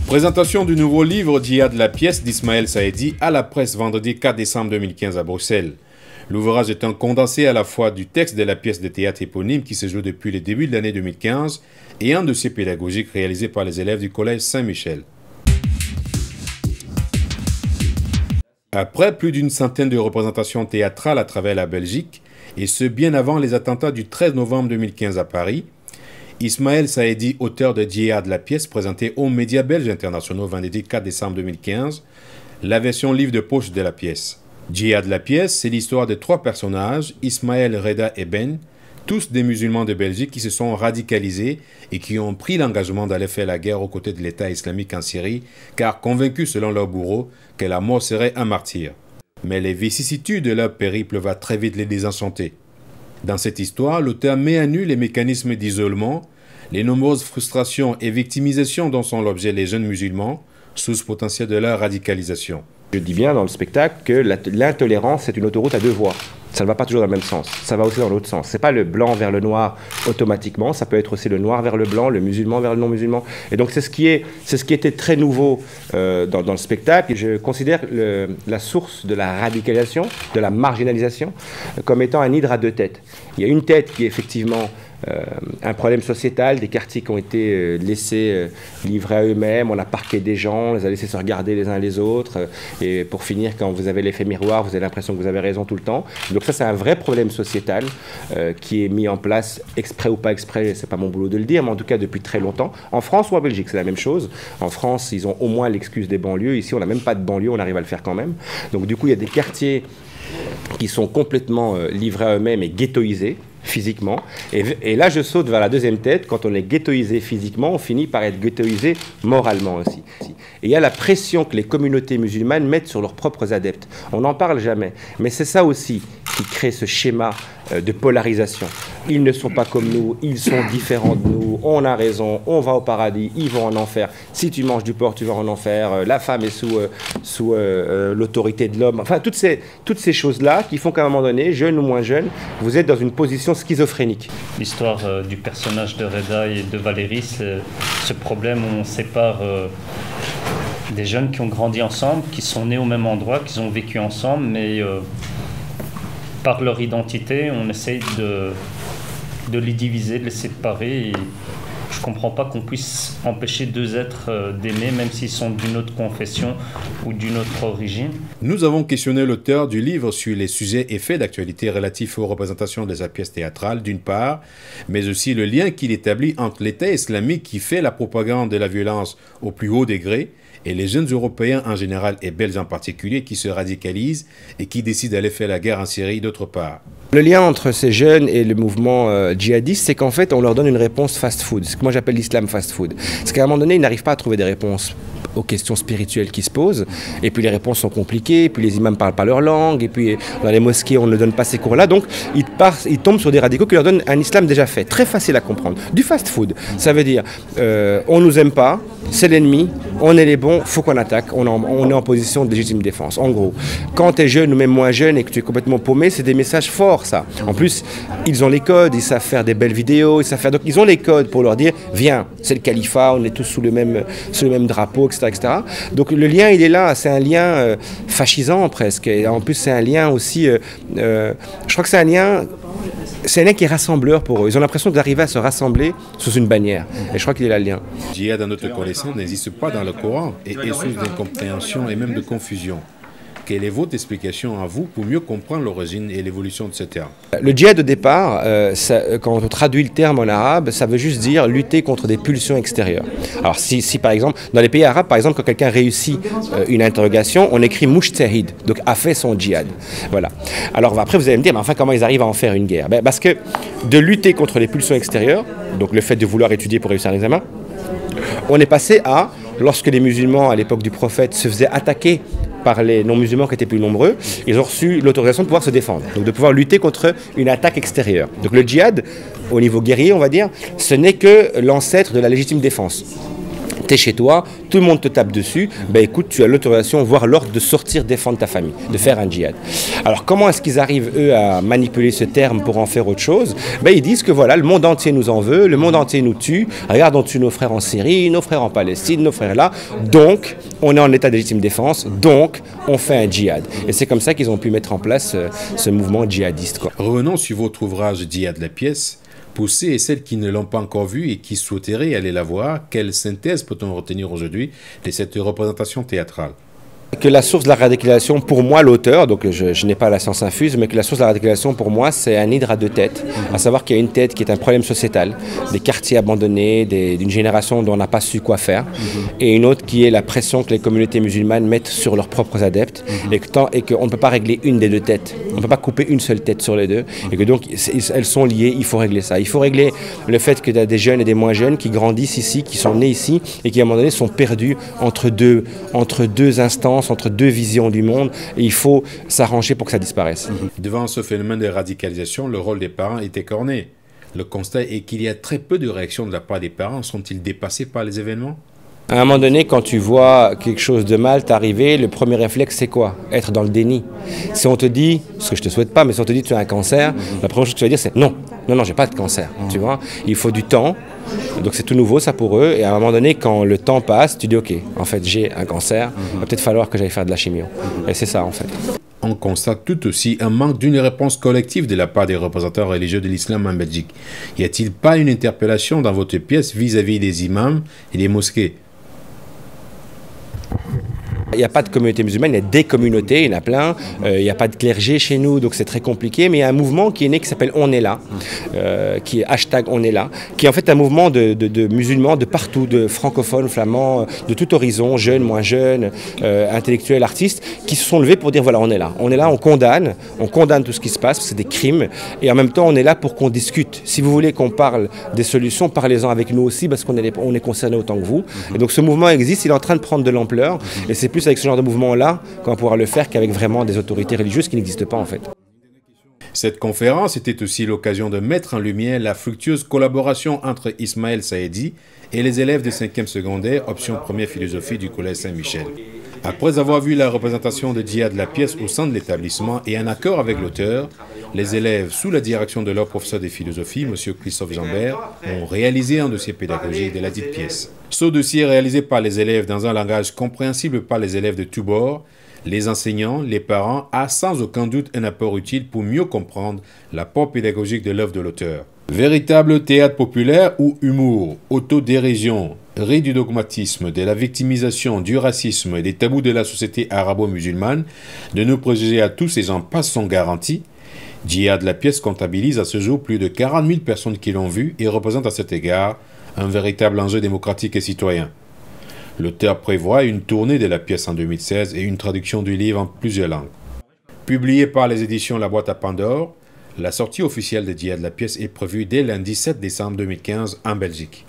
Présentation du nouveau livre Djihad la pièce d'Ismaël Saedi à la presse vendredi 4 décembre 2015 à Bruxelles. L'ouvrage est un condensé à la fois du texte de la pièce de théâtre éponyme qui se joue depuis le début de l'année 2015 et un dossier pédagogique réalisé par les élèves du collège Saint-Michel. Après plus d'une centaine de représentations théâtrales à travers la Belgique, et ce bien avant les attentats du 13 novembre 2015 à Paris, Ismaël Saedi, auteur de Djihad la pièce, présenté aux médias belges internationaux vendredi 4 décembre 2015, la version livre de poche de la pièce. Djihad la pièce, c'est l'histoire de trois personnages, Ismaël, Reda et Ben, tous des musulmans de Belgique qui se sont radicalisés et qui ont pris l'engagement d'aller faire la guerre aux côtés de l'État islamique en Syrie, car convaincus selon leur bourreau que la mort serait un martyr. Mais les vicissitudes de leur périple vont très vite les désenchanter. Dans cette histoire, l'auteur met à nu les mécanismes d'isolement, les nombreuses frustrations et victimisations dont sont l'objet les jeunes musulmans, source potentielle de leur radicalisation. Je dis bien dans le spectacle que l'intolérance est une autoroute à deux voies. Ça ne va pas toujours dans le même sens, ça va aussi dans l'autre sens. Ce n'est pas le blanc vers le noir automatiquement, ça peut être aussi le noir vers le blanc, le musulman vers le non-musulman. Et donc c'est ce qui était très nouveau dans le spectacle. Et je considère la source de la radicalisation, de la marginalisation, comme étant un hydre à deux têtes. Il y a une tête qui est effectivement un problème sociétal, des quartiers qui ont été laissés livrés à eux-mêmes, on a parqué des gens, on les a laissés se regarder les uns les autres, et pour finir, quand vous avez l'effet miroir, vous avez l'impression que vous avez raison tout le temps. Donc ça, c'est un vrai problème sociétal qui est mis en place, exprès ou pas exprès, c'est pas mon boulot de le dire, mais en tout cas depuis très longtemps. En France ou en Belgique, c'est la même chose. En France, ils ont au moins l'excuse des banlieues. Ici, on n'a même pas de banlieue, on arrive à le faire quand même. Donc du coup, il y a des quartiers qui sont complètement livrés à eux-mêmes et ghettoisés physiquement. Et là, je saute vers la deuxième tête. Quand on est ghettoisé physiquement, on finit par être ghettoisé moralement aussi. Et il y a la pression que les communautés musulmanes mettent sur leurs propres adeptes. On n'en parle jamais. Mais c'est ça aussi qui crée ce schéma de polarisation. Ils ne sont pas comme nous, ils sont différents de nous, on a raison, on va au paradis, ils vont en enfer. Si tu manges du porc, tu vas en enfer. La femme est sous l'autorité de l'homme. Enfin, toutes ces choses-là qui font qu'à un moment donné, jeune ou moins jeune, vous êtes dans une position schizophrénique. L'histoire du personnage de Reda et de Valérie, c'est ce problème où on sépare des jeunes qui ont grandi ensemble, qui sont nés au même endroit, qui ont vécu ensemble, mais par leur identité, on essaye de les diviser, de les séparer. Et je ne comprends pas qu'on puisse empêcher deux êtres d'aimer, même s'ils sont d'une autre confession ou d'une autre origine. Nous avons questionné l'auteur du livre sur les sujets et faits d'actualité relatifs aux représentations de sa pièce théâtrale, d'une part, mais aussi le lien qu'il établit entre l'État islamique qui fait la propagande de la violence au plus haut degré et les jeunes Européens en général et Belges en particulier qui se radicalisent et qui décident d'aller faire la guerre en Syrie d'autre part. Le lien entre ces jeunes et le mouvement djihadiste, c'est qu'en fait, on leur donne une réponse fast-food, ce que moi j'appelle l'islam fast-food. C'est qu'à un moment donné, ils n'arrivent pas à trouver des réponses aux questions spirituelles qui se posent, et puis les réponses sont compliquées, et puis les imams ne parlent pas leur langue, et puis dans les mosquées, on ne donne pas ces cours-là, donc ils tombent sur des radicaux qui leur donnent un islam déjà fait, très facile à comprendre. Du fast-food, ça veut dire, on ne nous aime pas, c'est l'ennemi, on est les bons, faut qu'on attaque, on est en position de légitime défense. En gros, quand tu es jeune ou même moins jeune et que tu es complètement paumé, c'est des messages forts, ça. En plus, ils ont les codes, ils savent faire des belles vidéos, donc ils ont les codes pour leur dire, viens, c'est le califat, on est tous sous le même drapeau, etc. Donc le lien, il est là, c'est un lien fascisant presque. Et en plus, c'est un lien aussi, je crois que c'est un lien qui est rassembleur pour eux. Ils ont l'impression d'arriver à se rassembler sous une bannière. Et je crois qu'il est là le lien. Djihad, à notre connaissance, n'existe pas dans le Coran et est source d'incompréhension et même de confusion. Quelle est votre explication à vous pour mieux comprendre l'origine et l'évolution de ce terme? Le djihad, au départ, quand on traduit le terme en arabe, ça veut juste dire lutter contre des pulsions extérieures. Alors si par exemple, dans les pays arabes, par exemple, quand quelqu'un réussit une interrogation, on écrit mujtahid, donc a fait son djihad. Voilà. Alors après, vous allez me dire, mais enfin, comment ils arrivent à en faire une guerre? Parce que de lutter contre les pulsions extérieures, donc le fait de vouloir étudier pour réussir un examen, on est passé à, lorsque les musulmans, à l'époque du prophète, se faisaient attaquer par les non-musulmans qui étaient plus nombreux, ils ont reçu l'autorisation de pouvoir se défendre, donc de pouvoir lutter contre une attaque extérieure. Donc le djihad, au niveau guerrier, on va dire, ce n'est que l'ancêtre de la légitime défense. T'es chez toi, tout le monde te tape dessus, ben écoute, tu as l'autorisation, voire l'ordre de sortir défendre ta famille, de faire un djihad. Alors comment est-ce qu'ils arrivent, eux, à manipuler ce terme pour en faire autre chose? Ben ils disent que voilà, le monde entier nous en veut, le monde entier nous tue, regarde, on tue nos frères en Syrie, nos frères en Palestine, nos frères là, donc on est en état de légitime défense, donc on fait un djihad. Et c'est comme ça qu'ils ont pu mettre en place ce mouvement djihadiste, quoi. Revenons sur votre ouvrage Djihad la pièce. Pour ceux et celles qui ne l'ont pas encore vu et qui souhaiteraient aller la voir, quelle synthèse peut-on retenir aujourd'hui de cette représentation théâtrale? Que la source de la radicalisation, pour moi, l'auteur, donc je n'ai pas la science infuse, mais que la source de la radicalisation, pour moi, c'est un hydre à deux têtes. À savoir qu'il y a une tête qui est un problème sociétal, des quartiers abandonnés, d'une génération dont on n'a pas su quoi faire, et une autre qui est la pression que les communautés musulmanes mettent sur leurs propres adeptes, et qu'on ne peut pas régler une des deux têtes. On ne peut pas couper une seule tête sur les deux, et que donc elles sont liées, il faut régler ça. Il faut régler le fait que tu as des jeunes et des moins jeunes qui grandissent ici, qui sont nés ici, et qui à un moment donné sont perdus entre deux instances, entre deux visions du monde, et il faut s'arranger pour que ça disparaisse. Devant ce phénomène de radicalisation, le rôle des parents est écorné. Le constat est qu'il y a très peu de réactions de la part des parents. Sont-ils dépassés par les événements? À un moment donné, quand tu vois quelque chose de mal t'arriver, le premier réflexe, c'est quoi? Être dans le déni. Si on te dit, ce que je te souhaite pas, mais si on te dit tu as un cancer, la première chose que tu vas dire, c'est non, j'ai pas de cancer. Tu vois, il faut du temps. Donc c'est tout nouveau ça pour eux. Et à un moment donné, quand le temps passe, tu dis ok, en fait j'ai un cancer, il va peut-être falloir que j'aille faire de la chimio. Et c'est ça en fait. On constate tout aussi un manque d'une réponse collective de la part des représentants religieux de l'islam en Belgique. Y a-t-il pas une interpellation dans votre pièce vis-à-vis des imams et des mosquées? Il n'y a pas de communauté musulmane, il y a des communautés, il y en a plein. Il n'y a pas de clergé chez nous, donc c'est très compliqué. Mais il y a un mouvement qui est né qui s'appelle On est là, qui est hashtag On est là, qui est en fait un mouvement de musulmans de partout, de francophones, flamands, de tout horizon, jeunes, moins jeunes, intellectuels, artistes, qui se sont levés pour dire voilà, on est là, on condamne tout ce qui se passe, c'est des crimes. Et en même temps, on est là pour qu'on discute. Si vous voulez qu'on parle des solutions, parlez-en avec nous aussi, parce qu'on est concernés autant que vous. Et donc ce mouvement existe, il est en train de prendre de l'ampleur, et c'est plus avec ce genre de mouvement-là qu'on va pouvoir le faire qu'avec vraiment des autorités religieuses qui n'existent pas en fait. Cette conférence était aussi l'occasion de mettre en lumière la fructueuse collaboration entre Ismaël Saïdi et les élèves de 5e secondaire, option première philosophie du collège Saint-Michel. Après avoir vu la représentation de Djihad de la pièce au sein de l'établissement et en accord avec l'auteur, les élèves, sous la direction de leur professeur de philosophie, M. Christophe Jambert, ont réalisé un dossier pédagogique de la dite pièce. Ce dossier réalisé par les élèves dans un langage compréhensible par les élèves de tous bords, les enseignants, les parents, a sans aucun doute un apport utile pour mieux comprendre l'apport pédagogique de l'œuvre de l'auteur. Véritable théâtre populaire ou humour, autodérision, rit du dogmatisme, de la victimisation, du racisme et des tabous de la société arabo-musulmane, de nos préjugés à tous ces en passent sont garantis. Djihad la pièce comptabilise à ce jour plus de 40 000 personnes qui l'ont vu et représente à cet égard un véritable enjeu démocratique et citoyen. L'auteur prévoit une tournée de la pièce en 2016 et une traduction du livre en plusieurs langues. Publié par les éditions La Boîte à Pandore, la sortie officielle de Djihad la pièce est prévue dès lundi 7 décembre 2015 en Belgique.